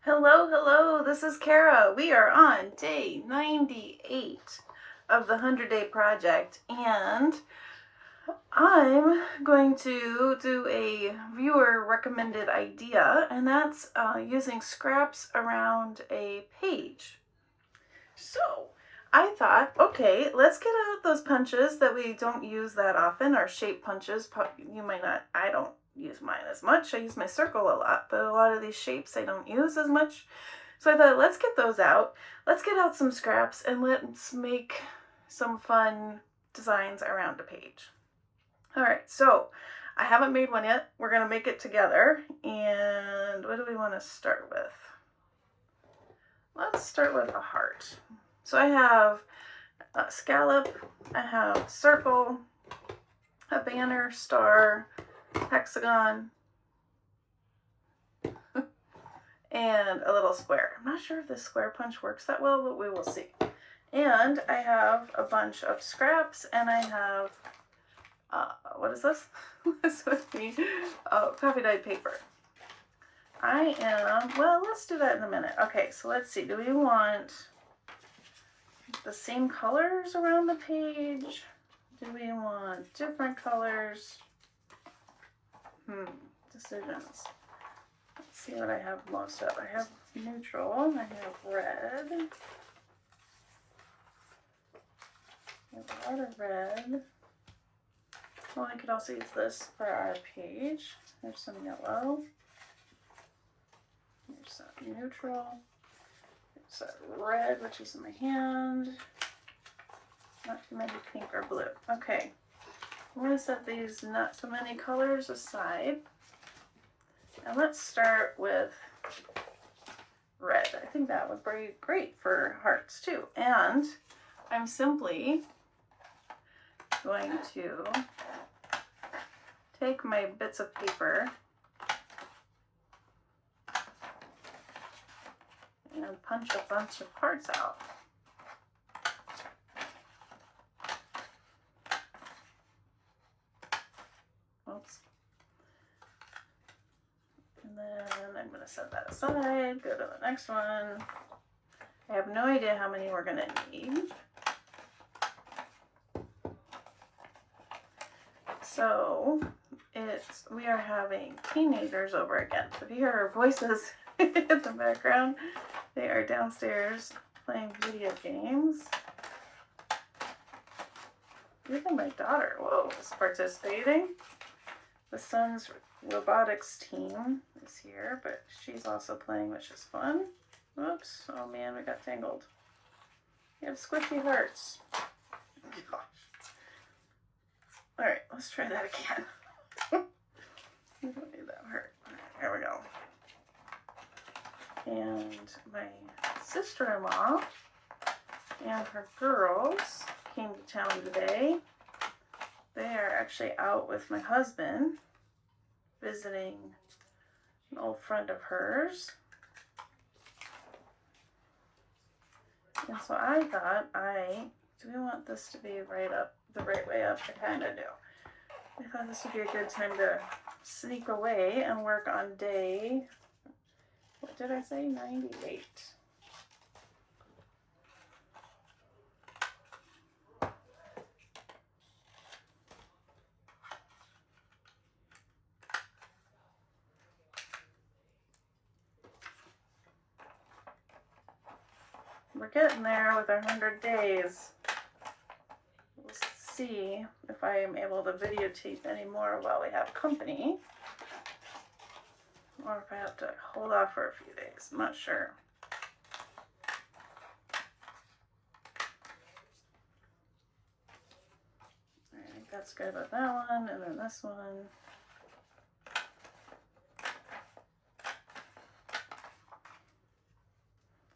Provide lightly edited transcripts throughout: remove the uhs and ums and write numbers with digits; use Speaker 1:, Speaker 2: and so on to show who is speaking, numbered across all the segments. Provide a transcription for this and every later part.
Speaker 1: Hello, hello, this is Cara. We are on day 98 of the 100-day project, and I'm going to do a viewer recommended idea, and that's using scraps around a page. So I thought, okay, let's get out those punches that we don't use that often, our shape punches. You might not, I don't use mine as much. I use my circle a lot, but a lot of these shapes I don't use as much. So I thought, let's get those out. Let's get out some scraps and let's make some fun designs around a page. All right, so I haven't made one yet. We're gonna make it together. And what do we want to start with? Let's start with a heart. So I have a scallop, I have circle, a banner, star, hexagon, and a little square. I'm not sure if this square punch works that well, but we will see. And I have a bunch of scraps, and I have, what is this? This would be coffee dyed paper. Well, let's do that in a minute. Okay, so let's see. Do we want the same colors around the page? Do we want different colors? Decisions. Let's see what I have most of. I have neutral, I have red. I have a lot of red. Well, I could also use this for our page. There's some yellow. There's some neutral. There's a red, which is in my hand. Not too many pink or blue. Okay. I'm going to set these not so many colors aside. And let's start with red. I think that would be great for hearts too. And I'm simply going to take my bits of paper and punch a bunch of hearts out. Oops. And then I'm going to set that aside, go to the next one. I have no idea how many we're going to need. So we are having teenagers over again. So if you hear our voices in the background, they are downstairs playing video games. Even my daughter, whoa, is participating. The son's robotics team is here, but she's also playing, which is fun. Oops, oh man, we got tangled. We have squishy hearts. Gosh. All right, let's try that again. We don't need that heart. Here we go. And my sister-in-law and her girls came to town today. They are actually out with my husband visiting an old friend of hers. And so I thought do we want this to be right up, the right way up? I kind of do. I thought this would be a good time to sneak away and work on day, what did I say, 98. We're getting there with our 100 days. We'll see if I am able to videotape any more while we have company, or if I have to hold off for a few days. I'm not sure. I think that's good with that one, and then this one.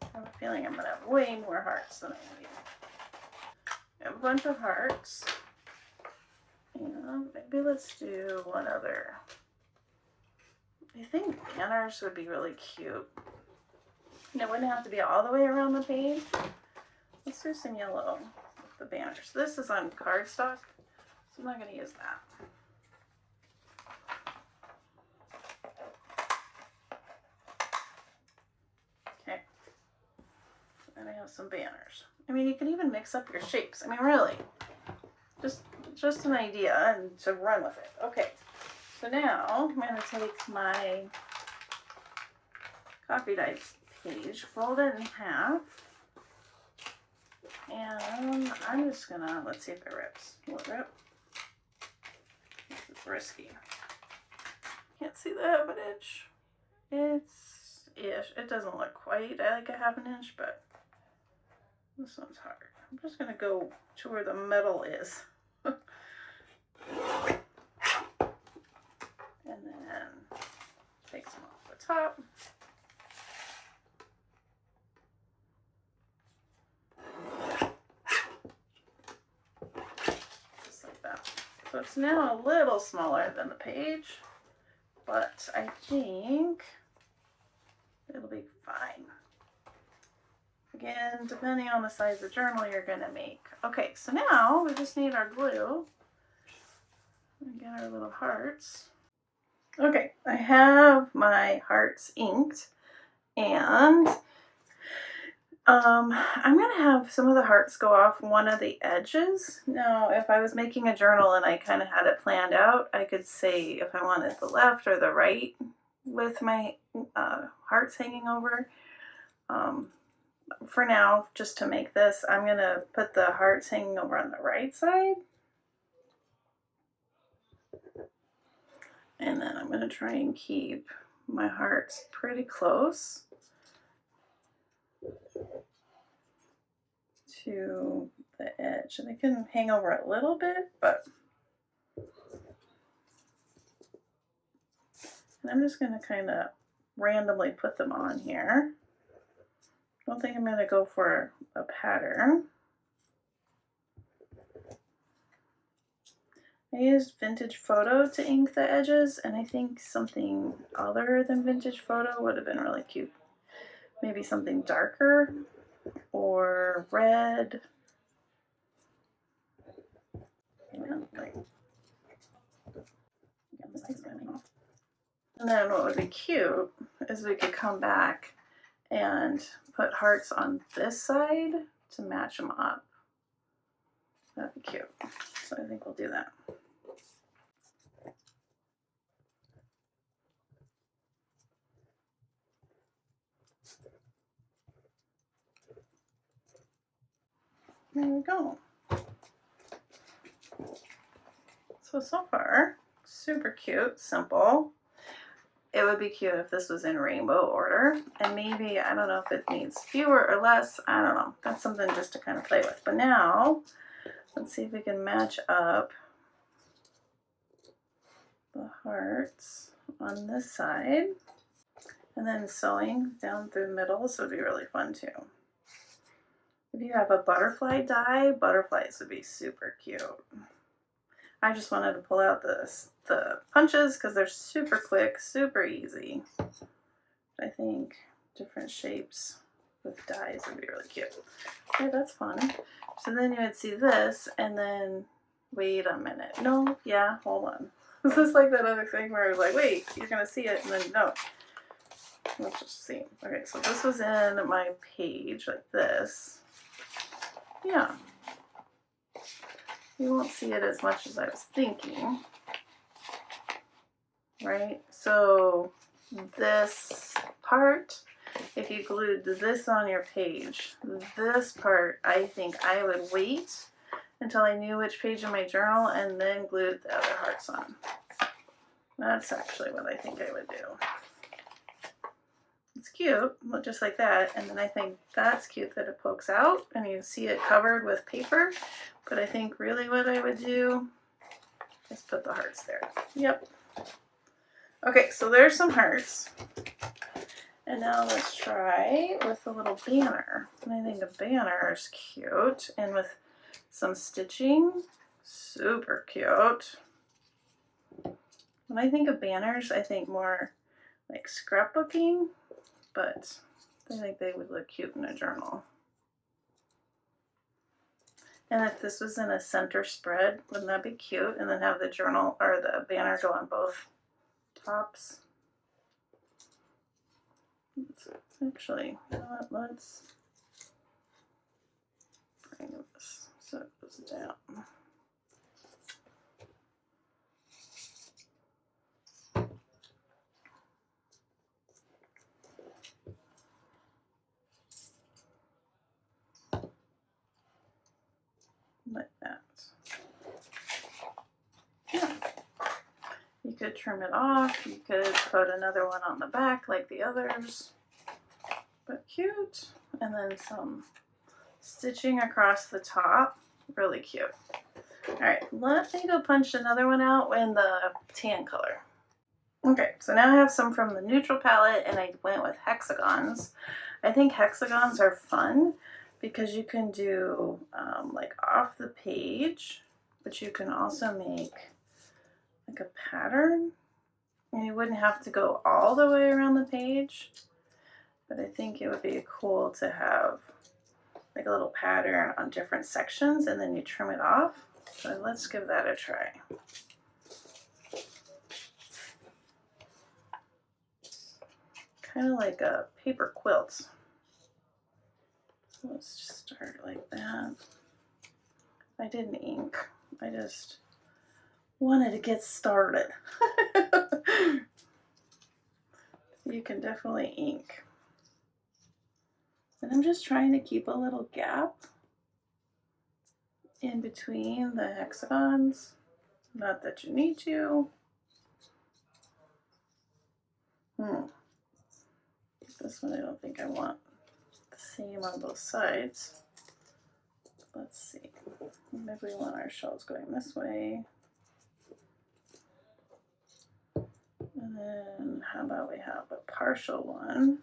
Speaker 1: I have a feeling I'm going to have way more hearts than I need. A bunch of hearts. And maybe let's do one other. I think banners would be really cute. And it wouldn't have to be all the way around the page. Let's do some yellow with the banners. This is on cardstock, so I'm not going to use that. And I have some banners. I mean, you can even mix up your shapes. I mean, really, just an idea and to run with it. Okay, so now I'm going to take my coffee dye page, fold it in half, and I'm just gonna, let's see if it rips. Will it rip? This is risky. Can't see the half an inch. It's ish. It doesn't look quite like a half an inch, but this one's hard. I'm just gonna go to where the metal is. And then take some off the top. Just like that. So it's now a little smaller than the page, but I think it'll be fine. Again, depending on the size of journal you're gonna make. Okay, so now we just need our glue and get our little hearts. Okay, I have my hearts inked, and I'm gonna have some of the hearts go off one of the edges. Now, if I was making a journal and I kind of had it planned out, I could say if I wanted the left or the right with my hearts hanging over. For now, just to make this, I'm gonna put the hearts hanging over on the right side. And then I'm gonna try and keep my hearts pretty close to the edge. And they can hang over a little bit, but and I'm just gonna kind of randomly put them on here. Don't think I'm gonna go for a pattern. I used Vintage Photo to ink the edges, and I think something other than Vintage Photo would have been really cute. Maybe something darker or red. And then what would be cute is we could come back and put hearts on this side to match them up. That'd be cute. So I think we'll do that. There we go. So far, super cute, simple. It would be cute if this was in rainbow order, and maybe, I don't know if it needs fewer or less, I don't know. That's something just to kind of play with. But now, let's see if we can match up the hearts on this side, and then sewing down through the middle. This would be really fun too. If you have a butterfly die, butterflies would be super cute. I just wanted to pull out the punches because they're super quick, super easy. I think different shapes with dies would be really cute. Okay, that's fun. So then you would see this, and then, wait a minute. No, yeah, hold on. This is like that other thing where I was like, wait, you're going to see it, and then no. Let's just see. Okay, so this was in my page like this. Yeah. You won't see it as much as I was thinking, right? So this part, if you glued this on your page, this part, I think I would wait until I knew which page in my journal and then glued the other hearts on. That's actually what I think I would do. It's cute, just like that, and then I think that's cute that it pokes out and you see it covered with paper, but I think really what I would do is put the hearts there. Yep. Okay, so there's some hearts, and now let's try with a little banner. And I think a banner is cute, and with some stitching, super cute. When I think of banners, I think more like scrapbooking, but I think they would look cute in a journal. And if this was in a center spread, wouldn't that be cute? And then have the journal or the banner go on both tops. Actually, you know what, let's this down. Like that. Yeah. You could trim it off. You could put another one on the back like the others. But cute. And then some stitching across the top. Really cute. Alright, let me go punch another one out in the tan color. Okay, so now I have some from the neutral palette and I went with hexagons. I think hexagons are fun because you can do like off the page, but you can also make like a pattern. And you wouldn't have to go all the way around the page, but I think it would be cool to have like a little pattern on different sections and then you trim it off. So let's give that a try. Kind of like a paper quilt. So let's just start like that. I didn't ink. I just wanted to get started. You can definitely ink. And I'm just trying to keep a little gap in between the hexagons. Not that you need to. This one I don't think I want the same on both sides. Let's see. Maybe we want our shells going this way. And then how about we have a partial one?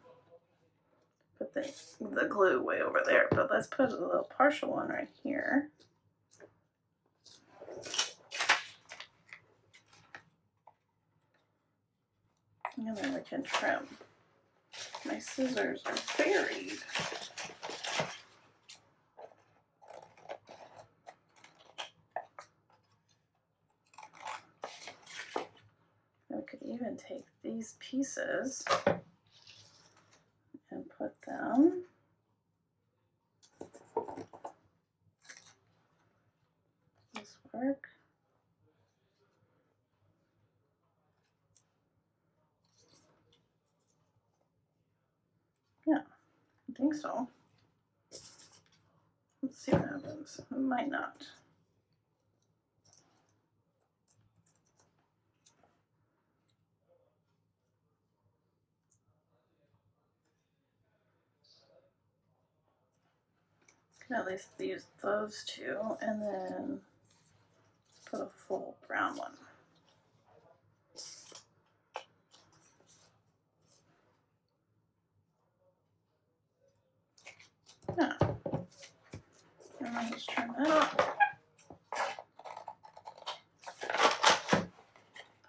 Speaker 1: Put the glue way over there, but let's put a little partial one right here. And then we can trim. My scissors are buried. We could even take these pieces and put them this work. Yeah, I think so. Let's see what happens. It might not. Can at least use those two and then put a full brown one. Yeah. And I'll just trim that off.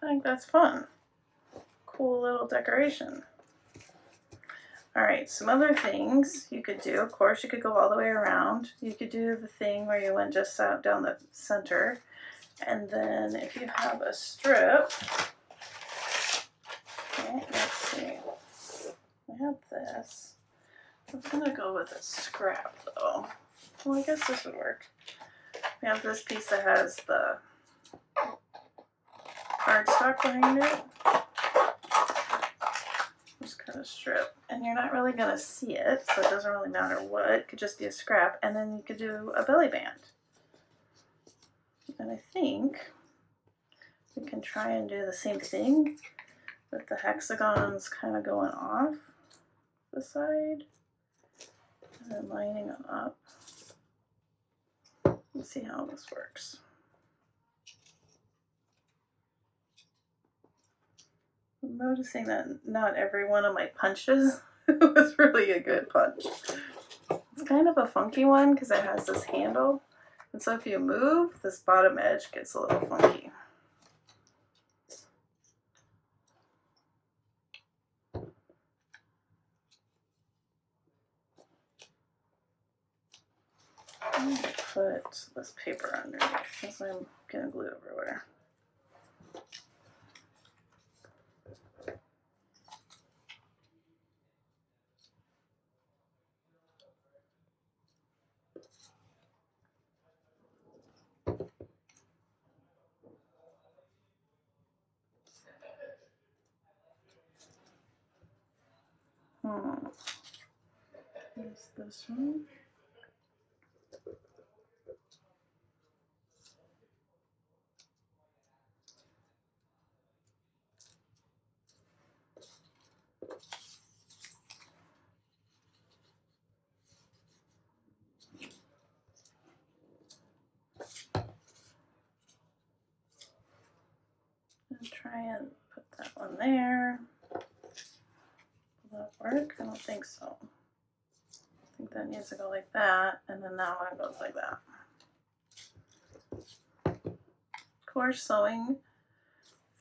Speaker 1: I think that's fun. Cool little decoration. Alright, some other things you could do. Of course, you could go all the way around. You could do the thing where you went just out down the center. And then if you have a strip, okay, let's see. I have this. I'm gonna go with a scrap though. Well, I guess this would work. We have this piece that has the cardstock behind it. Just cut a strip, and you're not really gonna see it, so it doesn't really matter what. It could just be a scrap, and then you could do a belly band. And I think we can try and do the same thing with the hexagons kind of going off the side and then lining them up. Let's see how this works. I'm noticing that not every one of my punches was really a good punch. It's kind of a funky one because it has this handle. And so if you move, this bottom edge gets a little funky. I'm going to put this paper underneath because I'm going to glue everywhere. Here's this one. And try and put that one there. Will that work? I don't think so. I think that needs to go like that, and then that one goes like that. Of course, sewing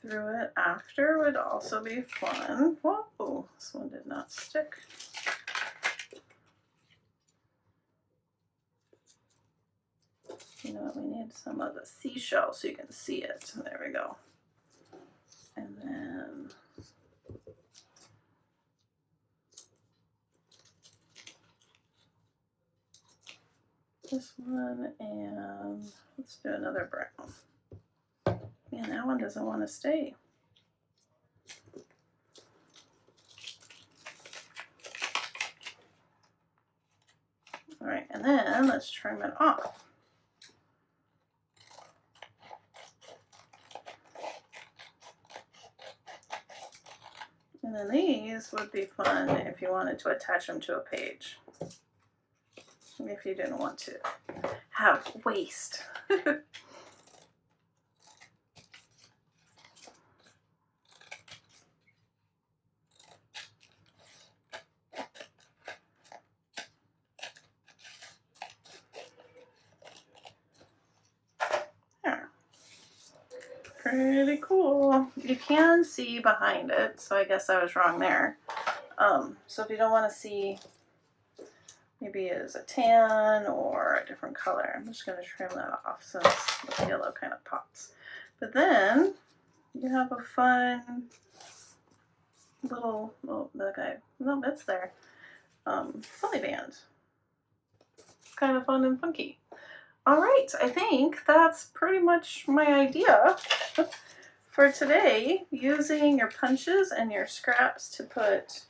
Speaker 1: through it after would also be fun. Whoa, this one did not stick. You know what, we need some of the seashell so you can see it. There we go. And then this one, and let's do another brown. Man, that one doesn't want to stay. All right, and then let's trim it off. And then these would be fun if you wanted to attach them to a page. If you didn't want to have waste. There. Pretty cool. You can see behind it, so I guess I was wrong there. So if you don't want to see, maybe it is a tan or a different color, I'm just going to trim that off since the yellow kind of pops. But then you have a fun little, oh, that guy, no, that's there, belly band. It's kind of fun and funky. All right, I think that's pretty much my idea for today, using your punches and your scraps to put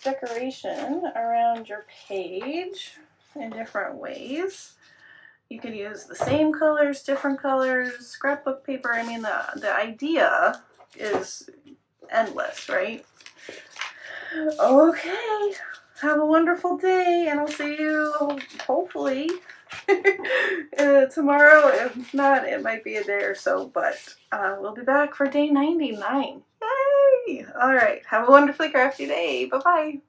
Speaker 1: decoration around your page in different ways. You could use the same colors, different colors, scrapbook paper. I mean, the idea is endless, right? Okay, have a wonderful day, and I'll see you hopefully tomorrow. If not, it might be a day or so, but we'll be back for day 99. Yay! All right, have a wonderfully crafty day. Bye-bye.